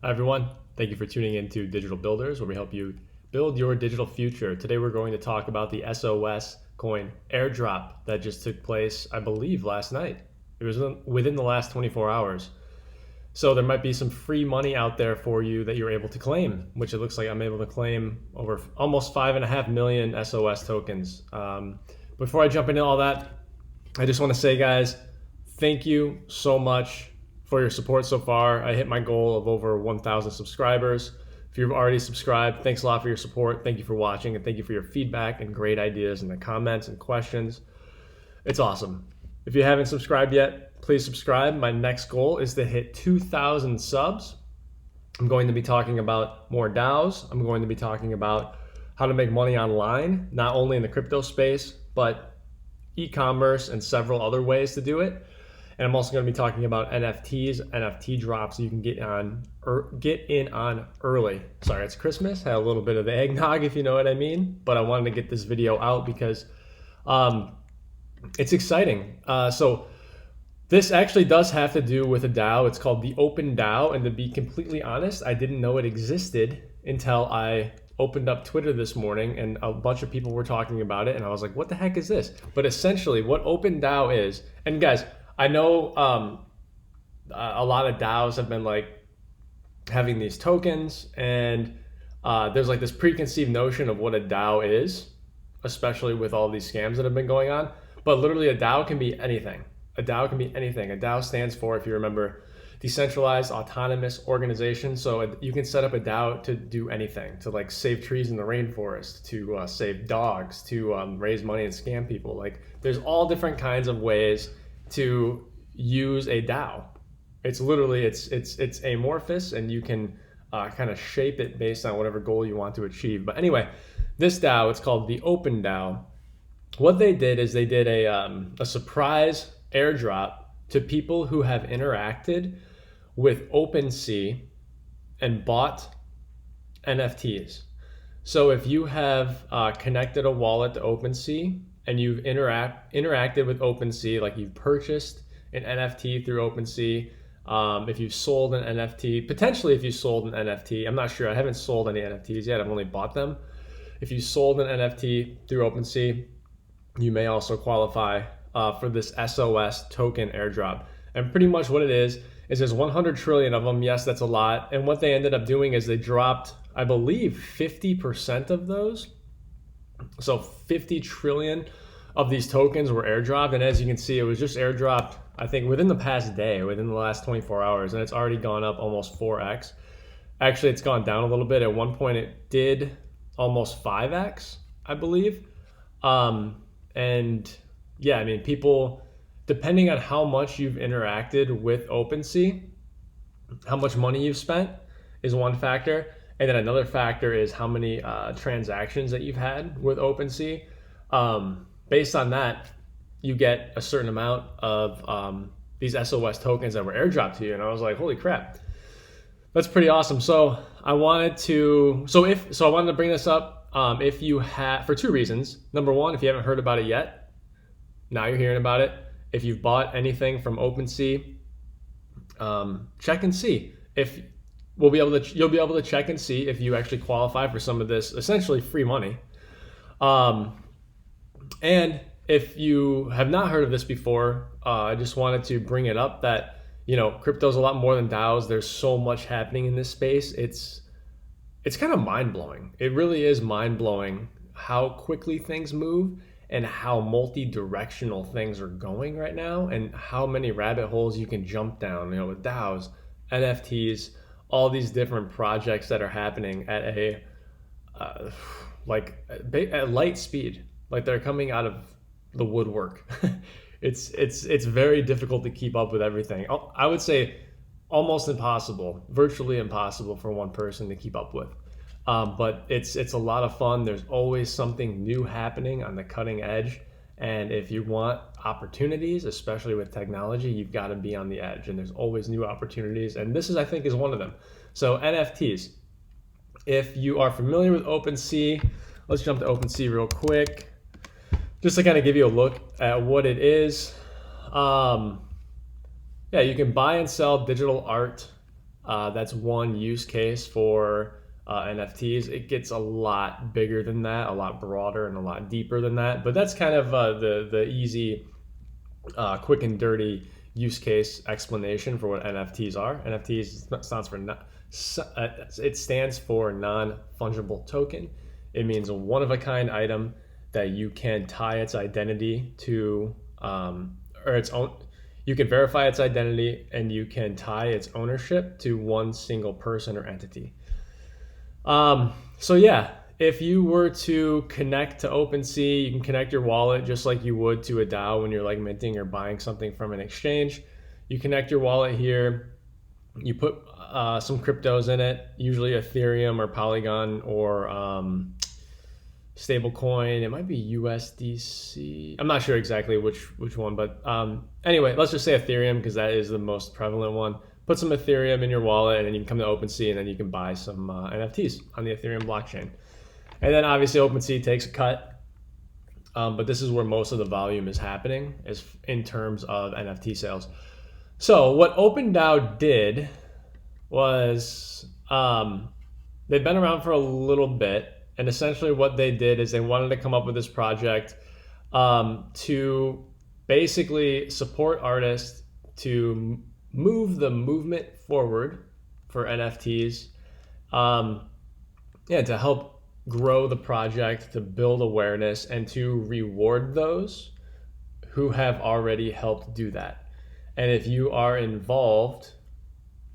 Hi everyone, thank you for tuning in to Digital Builders, where we help you build your digital future. Today we're going to talk about the SOS coin airdrop that just took place, I believe, last night. It was within the last 24 hours. So there might be some free money out there for you that you're able to claim, which it looks like I'm able to claim over almost 5.5 million SOS tokens. Before I jump into all that, I just want to say, guys, thank you so much for your support so far. I hit my goal of over 1,000 subscribers. If you've already subscribed, thanks a lot for your support. Thank you for watching, and thank you for your feedback and great ideas in the comments and questions. It's awesome. If you haven't subscribed yet, please subscribe. My next goal is to hit 2,000 subs. I'm going to be talking about more DAOs. I'm going to be talking about how to make money online, not only in the crypto space, but e-commerce and several other ways to do it. And I'm also going to be talking about NFTs, NFT drops so you can get in on early. Sorry, it's Christmas. Had a little bit of the eggnog, if you know what I mean. But I wanted to get this video out because it's exciting. So this actually does have to do with a DAO. It's called the Open DAO. And to be completely honest, I didn't know it existed until I opened up Twitter this morning and a bunch of people were talking about it. And I was like, what the heck is this? But essentially what Open DAO is, and guys, I know a lot of DAOs have been like having these tokens, and there's like this preconceived notion of what a DAO is, especially with all these scams that have been going on. But literally, a DAO can be anything. A DAO can be anything. A DAO stands for, if you remember, decentralized autonomous organization. So you can set up a DAO to do anything, to like save trees in the rainforest, to save dogs, to raise money and scam people. Like there's all different kinds of ways to use a DAO. It's literally, it's amorphous, and you can kind of shape it based on whatever goal you want to achieve. But anyway, this DAO, it's called the Open DAO. What they did is they did a surprise airdrop to people who have interacted with OpenSea and bought NFTs. So if you have connected a wallet to OpenSea and you've interacted with OpenSea, like you've purchased an NFT through OpenSea, if you've sold an NFT, potentially if you sold an NFT, I'm not sure, I haven't sold any NFTs yet, I've only bought them. If you sold an NFT through OpenSea, you may also qualify for this SOS token airdrop. And pretty much what it is there's 100 trillion of them. Yes, that's a lot. And what they ended up doing is they dropped, I believe, 50% of those. So 50 trillion of these tokens were airdropped. And as you can see, it was just airdropped, I think, within the past day, within the last 24 hours. And it's already gone up almost 4x. Actually, it's gone down a little bit. At one point, it did almost 5x, I believe. And yeah, I mean, people, depending on how much you've interacted with OpenSea, how much money you've spent is one factor. And then another factor is how many transactions that you've had with OpenSea. Based on that, you get a certain amount of these SOS tokens that were airdropped to you. And I was like, holy crap, that's pretty awesome. So I wanted to bring this up if you have, for two reasons. Number one, if you haven't heard about it yet, now you're hearing about it. If you've bought anything from OpenSea, check and see if you'll be able to check and see if you actually qualify for some of this essentially free money. And if you have not heard of this before, I just wanted to bring it up that, you know, crypto's a lot more than DAOs. There's so much happening in this space. It's kind of mind-blowing. It really is mind-blowing how quickly things move and how multi-directional things are going right now, and how many rabbit holes you can jump down, you know, with DAOs, NFTs, all these different projects that are happening at a at light speed. Like they're coming out of the woodwork. It's very difficult to keep up with everything. I would say almost impossible, virtually impossible for one person to keep up with. But it's a lot of fun. There's always something new happening on the cutting edge. And if you want opportunities, especially with technology, you've got to be on the edge. And there's always new opportunities. And this I think, is one of them. So NFTs. If you are familiar with OpenSea, let's jump to OpenSea real quick, just to kind of give you a look at what it is. Yeah, you can buy and sell digital art That's one use case for NFTs. It gets a lot bigger than that, a lot broader and a lot deeper than that. But that's kind of the easy, quick and dirty use case explanation for what NFTs are. NFTs stands for it stands for non-fungible token. It means a one-of-a-kind item that you can tie its identity to, or its own. You can verify its identity and you can tie its ownership to one single person or entity. So yeah, if you were to connect to OpenSea, you can connect your wallet just like you would to a DAO when you're like minting or buying something from an exchange. You connect your wallet here, you put some cryptos in it, usually Ethereum or Polygon or stablecoin. It might be USDC. I'm not sure exactly which one, but anyway, let's just say Ethereum because that is the most prevalent one. Put some Ethereum in your wallet and then you can come to OpenSea and then you can buy some NFTs on the Ethereum blockchain. And then obviously OpenSea takes a cut, but this is where most of the volume is happening is in terms of NFT sales. So what Open DAO did was they've been around for a little bit. And essentially what they did is they wanted to come up with this project to basically support artists to move the movement forward for NFTs, to help grow the project, to build awareness, and to reward those who have already helped do that. And if you are involved,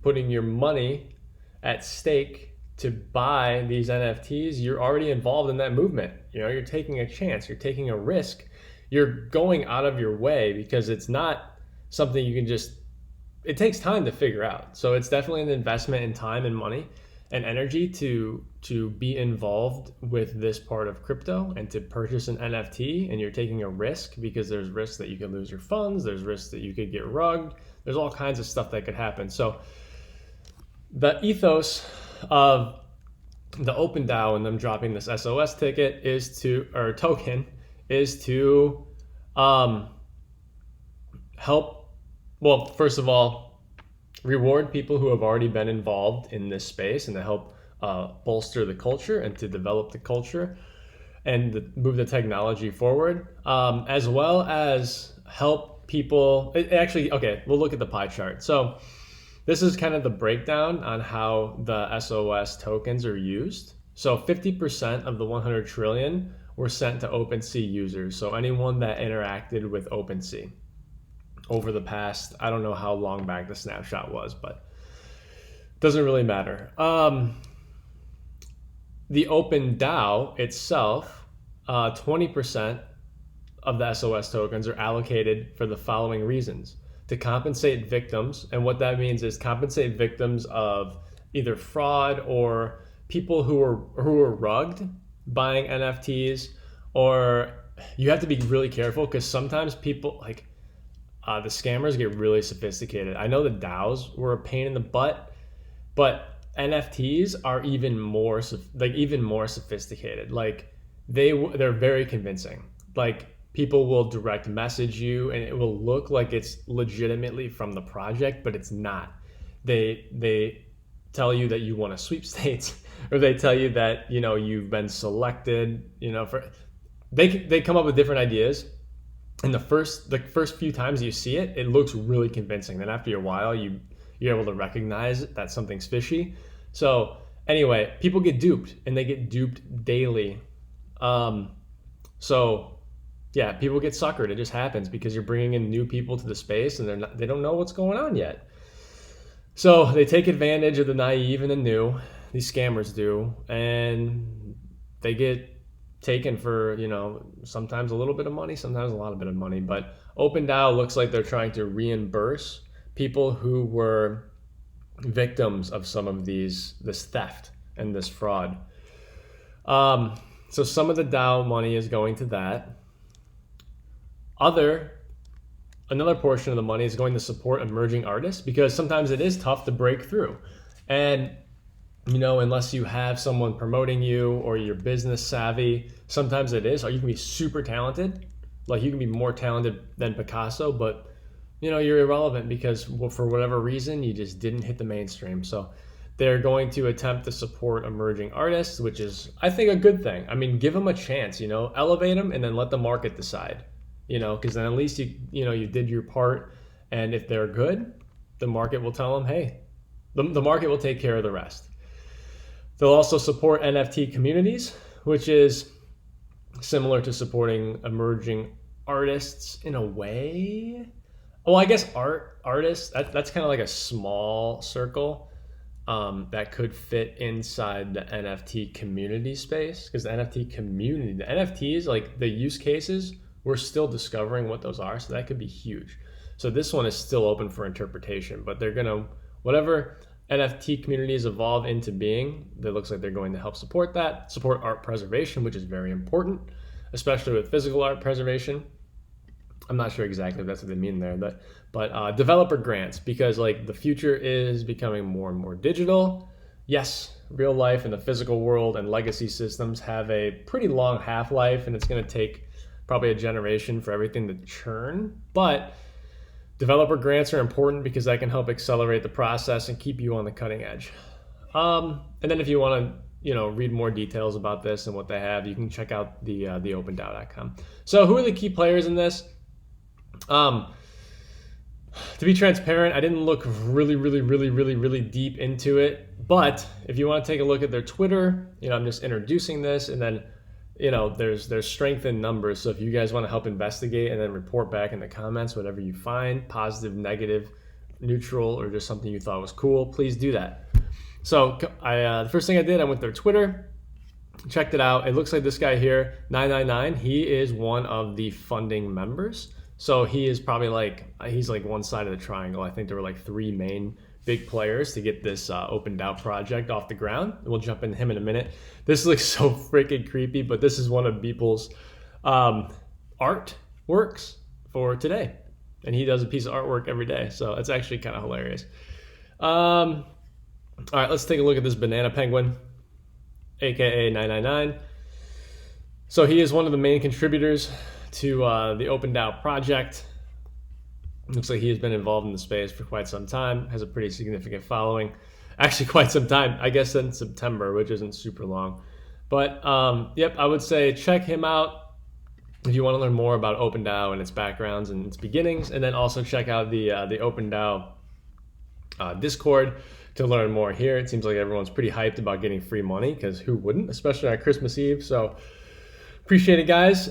putting your money at stake to buy these NFTs, you're already involved in that movement. You're taking a chance, you're taking a risk, you're going out of your way because it's not something you can just, it takes time to figure out. So it's definitely an investment in time and money and energy to be involved with this part of crypto and to purchase an NFT, and you're taking a risk because there's risks that you could lose your funds, there's risks that you could get rugged, there's all kinds of stuff that could happen. So the ethos of the Open DAO and them dropping this SOS token is to help, well, first of all, reward people who have already been involved in this space and to help bolster the culture and to develop the culture and move the technology forward, as well as help people. Okay, we'll look at the pie chart. So this is kind of the breakdown on how the SOS tokens are used. So 50% of the 100 trillion were sent to OpenSea users. So anyone that interacted with OpenSea over the past, I don't know how long back the snapshot was, but it doesn't really matter. The Open DAO itself, 20% of the SOS tokens are allocated for the following reasons: to compensate victims. And what that means is compensate victims of either fraud or people who are rugged buying NFTs, or you have to be really careful because sometimes people the scammers get really sophisticated. I know the DAOs were a pain in the butt, but NFTs are even more sophisticated. They're very convincing. People will direct message you and it will look like it's legitimately from the project, but it's not. They tell you that you won a sweepstakes, or they tell you that you've been selected. They come up with different ideas. And the first few times you see it, it looks really convincing. Then after a while, you're able to recognize that something's fishy. So anyway, people get duped, and they get duped daily. So yeah, people get suckered. It just happens because you're bringing in new people to the space, and they don't know what's going on yet. So they take advantage of the naive and the new. These scammers do, and they get taken for sometimes a little bit of money, sometimes a lot of bit of money. But Open DAO looks like they're trying to reimburse people who were victims of some of this theft and this fraud. So some of the DAO money is going to that. Another portion of the money is going to support emerging artists, because sometimes it is tough to break through. And unless you have someone promoting you or you're business savvy, sometimes it is, or you can be super talented. You can be more talented than Picasso, but you're irrelevant because for whatever reason you just didn't hit the mainstream. So they're going to attempt to support emerging artists, which is, I think, a good thing. I mean, give them a chance, elevate them and then let the market decide, because then at least you did your part. And if they're good, the market will tell them, hey, the market will take care of the rest. They'll also support NFT communities, which is similar to supporting emerging artists in a way. Well, I guess artists, that's kind of like a small circle that could fit inside the NFT community space, because the NFTs, like the use cases, we're still discovering what those are, so that could be huge. So this one is still open for interpretation, but they're gonna, whatever NFT communities evolve into being, it looks like they're going to help support that, support art preservation, which is very important, especially with physical art preservation. I'm not sure exactly if that's what they mean there, but developer grants, because like the future is becoming more and more digital. Yes, real life and the physical world and legacy systems have a pretty long half-life, and it's going to take probably a generation for everything to churn, but developer grants are important because that can help accelerate the process and keep you on the cutting edge. And then if you want to, read more details about this and what they have, you can check out the OpenDAO.com. So who are the key players in this? To be transparent, I didn't look really deep into it. But if you want to take a look at their Twitter, I'm just introducing this, and then there's strength in numbers. So if you guys want to help investigate and then report back in the comments whatever you find, positive, negative, neutral, or just something you thought was cool, please do that. So the first thing I did, I went to their Twitter, checked it out. It looks like this guy here, 999, he is one of the funding members. So he is probably he's like one side of the triangle. I think there were like three main big players to get this Open DAO project off the ground. We'll jump into him in a minute. This looks so freaking creepy, but this is one of Beeple's art works for today. And he does a piece of artwork every day. So it's actually kind of hilarious. All right, let's take a look at this banana penguin, aka 999. So he is one of the main contributors to the Open DAO project. Looks like he has been involved in the space for quite some time, has a pretty significant following. Actually, quite some time, I guess since September, which isn't super long. But yep, I would say check him out if you want to learn more about Open DAO and its backgrounds and its beginnings. And then also check out the Open DAO Discord to learn more here. It seems like everyone's pretty hyped about getting free money, because who wouldn't, especially on Christmas Eve. So appreciate it, guys.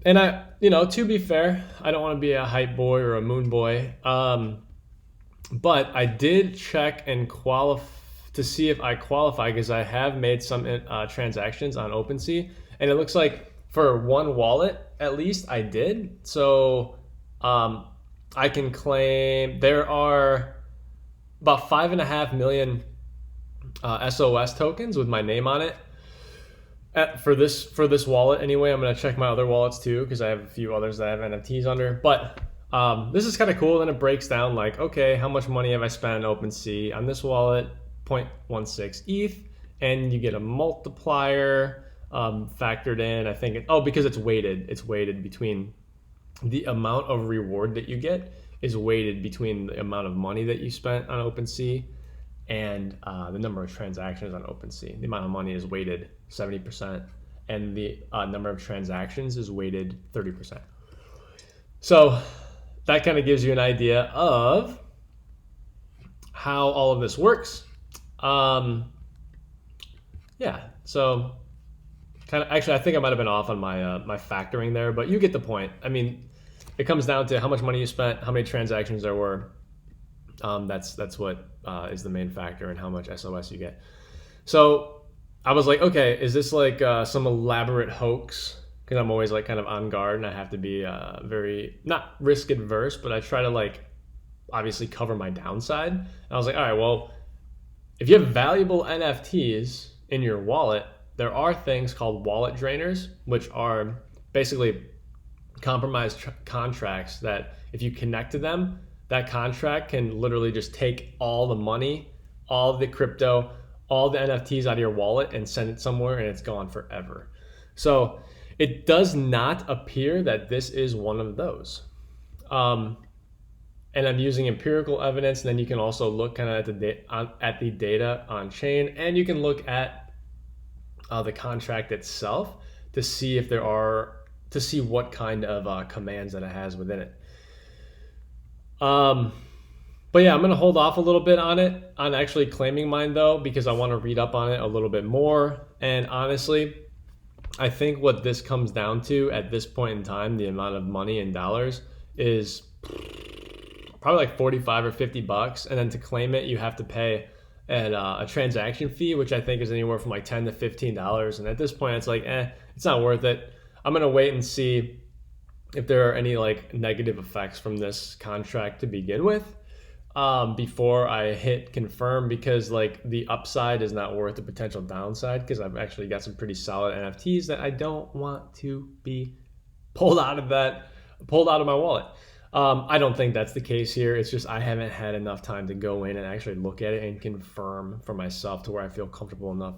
And I, to be fair, I don't want to be a hype boy or a moon boy. But I did check and to see if I qualify, because I have made some transactions on OpenSea, and it looks like for one wallet, at least I did. So I can claim there are about 5.5 million SOS tokens with my name on it. For this wallet anyway. I'm going to check my other wallets too, because I have a few others that I have NFTs under. But this is kind of cool. Then it breaks down like, okay, how much money have I spent on OpenSea on this wallet? 0.16 ETH. And you get a multiplier factored in. I think, because it's weighted. It's weighted between the amount of reward that you get is weighted between the amount of money that you spent on OpenSea and the number of transactions on OpenSea. The amount of money is weighted 70%, and the number of transactions is weighted 30%. So that kind of gives you an idea of how all of this works. Yeah, so kind of, actually, I think I might have been off on my factoring there, but you get the point. I mean, it comes down to how much money you spent, how many transactions there were. That's what is the main factor in how much SOS you get. So I was like, okay, is this like some elaborate hoax? Because I'm always like kind of on guard, and I have to be very, not risk adverse, but I try to like obviously cover my downside. And I was like, all right, well, if you have valuable NFTs in your wallet, there are things called wallet drainers, which are basically compromised contracts that if you connect to them, that contract can literally just take all the money, all the crypto, all the NFTs out of your wallet and send it somewhere, and it's gone forever. So it does not appear that this is one of those. and I'm using empirical evidence. And then you can also look kind of at the data on chain, and you can look at the contract itself to see if to see what kind of commands that it has within it. But yeah, I'm going to hold off a little bit on actually claiming mine though, because I want to read up on it a little bit more. And honestly, I think what this comes down to at this point in time, the amount of money in dollars is probably like 45 or 50 bucks. And then to claim it, you have to pay a transaction fee, which I think is anywhere from like $10 to $15. And at this point, it's like, it's not worth it. I'm going to wait and see if there are any like negative effects from this contract to begin with. Before I hit confirm, because like the upside is not worth the potential downside, because I've actually got some pretty solid NFTs that I don't want to be pulled out of my wallet. I don't think that's the case here. It's just I haven't had enough time to go in and actually look at it and confirm for myself to where I feel comfortable enough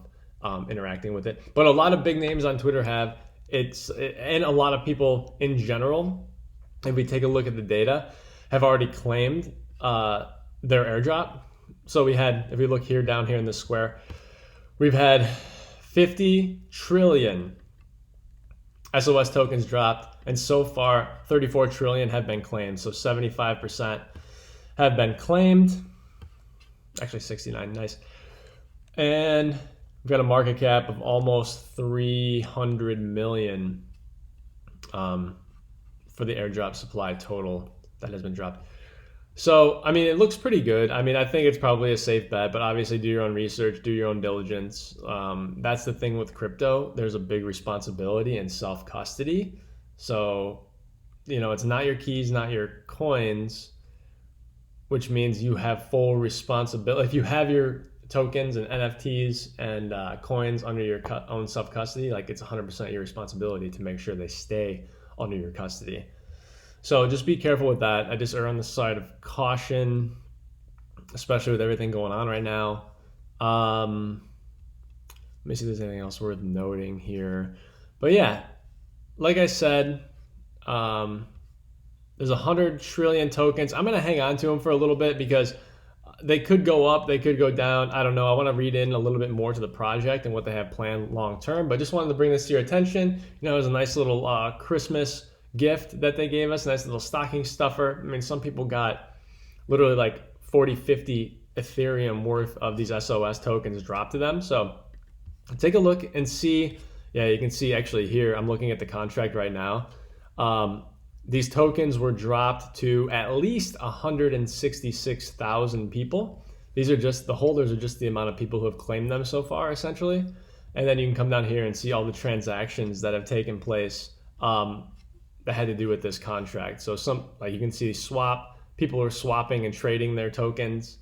interacting with it. But a lot of big names on Twitter have and a lot of people in general, if we take a look at the data, have already claimed their airdrop. So we had, if we look here down here in this square, we've had 50 trillion SOS tokens dropped, and so far 34 trillion have been claimed. So 75% have been claimed. Actually 69, nice. And we've got a market cap of almost 300 million for the airdrop supply total that has been dropped. So, I mean, it looks pretty good. I mean, I think it's probably a safe bet, but obviously do your own research, do your own diligence. That's the thing with crypto. There's a big responsibility and self-custody. So, it's not your keys, not your coins, which means you have full responsibility. If you have your tokens and NFTs and coins under your own self-custody, like it's 100% your responsibility to make sure they stay under your custody. So just be careful with that. I just err on the side of caution, especially with everything going on right now. Let me see if there's anything else worth noting here. But yeah, like I said, there's 100 trillion tokens. I'm going to hang on to them for a little bit because they could go up, they could go down. I don't know. I want to read in a little bit more to the project and what they have planned long term. But just wanted to bring this to your attention. It was a nice little Christmas gift that they gave us, a nice little stocking stuffer. I mean, some people got literally like 40, 50 Ethereum worth of these SOS tokens dropped to them. So take a look and see. Yeah, you can see actually here, I'm looking at the contract right now. These tokens were dropped to at least 166,000 people. These are just, the holders are just the amount of people who have claimed them so far, essentially. And then you can come down here and see all the transactions that have taken place that had to do with this contract. So like you can see people are swapping and trading their tokens,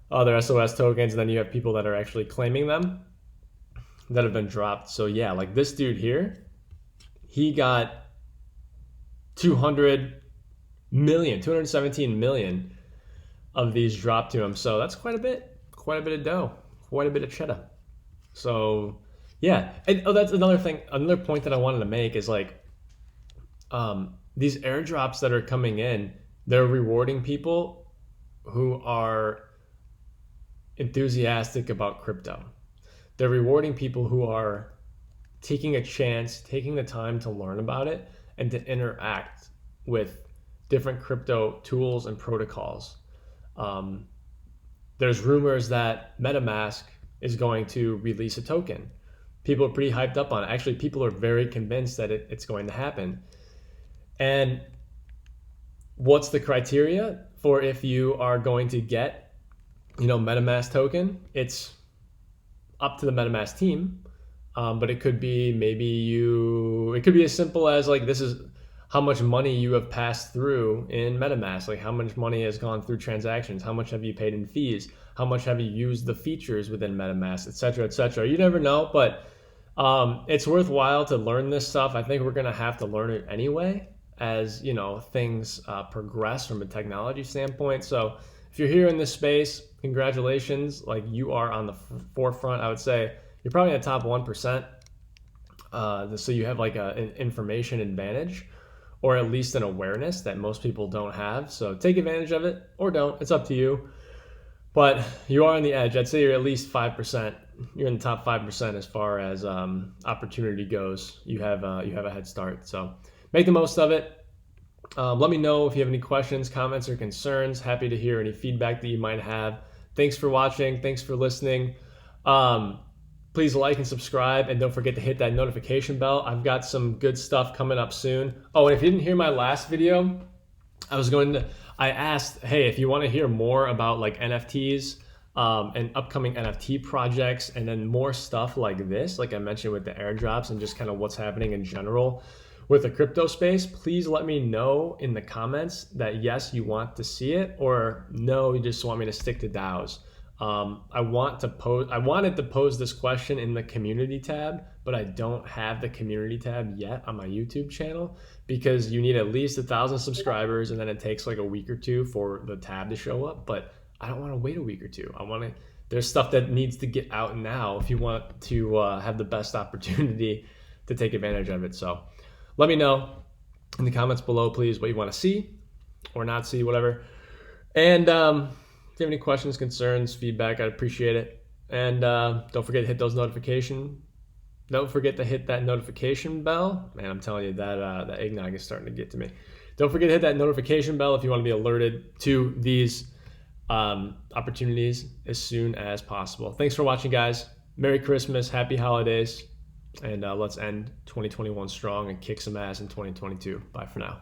their SOS tokens, and then you have people that are actually claiming them that have been dropped. So yeah, like this dude here, he got 217 million of these dropped to him. So that's quite a bit of dough, quite a bit of cheddar. So yeah, and that's another thing, another point that I wanted to make is like, these airdrops that are coming in, they're rewarding people who are enthusiastic about crypto. They're rewarding people who are taking a chance, taking the time to learn about it and to interact with different crypto tools and protocols. There's rumors that metamask is going to release a token. People are pretty hyped up on it. Actually, people are very convinced that it's going to happen. And what's the criteria for if you are going to get, MetaMask token? It's up to the MetaMask team, but it could be it could be as simple as like, this is how much money you have passed through in MetaMask, like how much money has gone through transactions, how much have you paid in fees, how much have you used the features within MetaMask, et cetera, et cetera. You never know, but it's worthwhile to learn this stuff. I think we're going to have to learn it anyway as things progress from a technology standpoint. So if you're here in this space, congratulations. Like, you are on the forefront. I would say you're probably in the top 1%. So you have like an information advantage or at least an awareness that most people don't have. So take advantage of it or don't. It's up to you. But you are on the edge. I'd say you're at least 5%. You're in the top 5% as far as opportunity goes. You have a head start. So make the most of it. Let me know if you have any questions, comments, or concerns. Happy to hear any feedback that you might have. Thanks for watching. Thanks for listening. Please like and subscribe, and don't forget to hit that notification bell. I've got some good stuff coming up soon. Oh, and if you didn't hear my last video, I asked, hey, if you want to hear more about like NFTs and upcoming NFT projects, and then more stuff like this, like I mentioned with the airdrops and just kind of what's happening in general with the crypto space, please let me know in the comments that yes, you want to see it, or no, you just want me to stick to DAOs. I wanted to pose this question in the community tab, but I don't have the community tab yet on my YouTube channel because you need at least 1,000 subscribers, and then it takes like a week or two for the tab to show up. But I don't want to wait a week or two. There's stuff that needs to get out now if you want to have the best opportunity to take advantage of it. So let me know in the comments below, please, what you want to see or not see, whatever. And if you have any questions, concerns, feedback, I'd appreciate it. And don't forget to hit those notifications. Don't forget to hit that notification bell. Man, I'm telling you, that eggnog is starting to get to me. Don't forget to hit that notification bell if you want to be alerted to these opportunities as soon as possible. Thanks for watching, guys. Merry Christmas, happy holidays, and let's end 2021 strong and kick some ass in 2022. Bye for now.